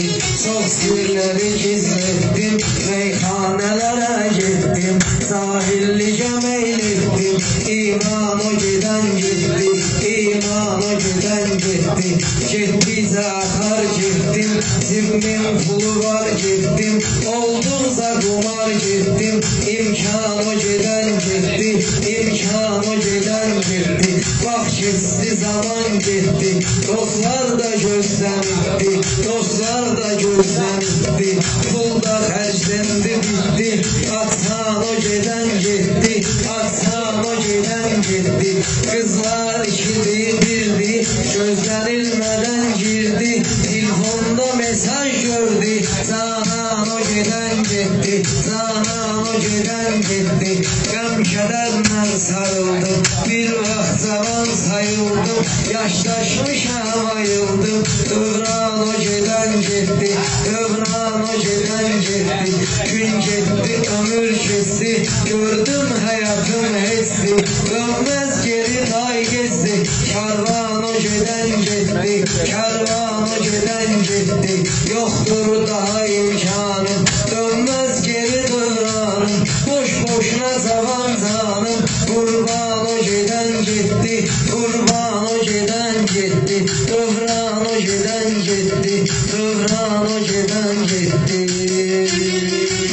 gitti. Çok sırları gizlettim, meyhanelere gittim, sahillice meylettim. İman o giden gitti, iman o giden gitti. Gittiyse akar gittim, zimmin pulu var gittim. Oldumsa kumar gittim, imkan o giden gitti, imkan o giden gitti. Bak geçti zaman gitti, dostlar da gözden gitti, dostlar da gözden gitti. Pul da harclendi bitti, atsan o giden gitti, atsan o giden gitti. Kızlar ikili birdi, gözlenilmeden girdi, telefonda mesaj gördü. Zanan o giden gitti, zanan o giden gitti. Gam kederler sarıldım, bir vaxt zaman sayıldım, yaşlaşmışam ayıldım. Dövran o giden gitti, dövran o giden gitti. Gün gitti, ömür geçti, gördüm hayatım hesli. Dönmez geri tay geçti, karvan o giden gitti, karvan o giden gitti. Yoktur daha imkanım, dönmez geri dövranım. Boş boşuna zaman zanım, kurban o giden gitti, kurban o giden gitti. Dövran o giden gitti, dövran o giden gitti.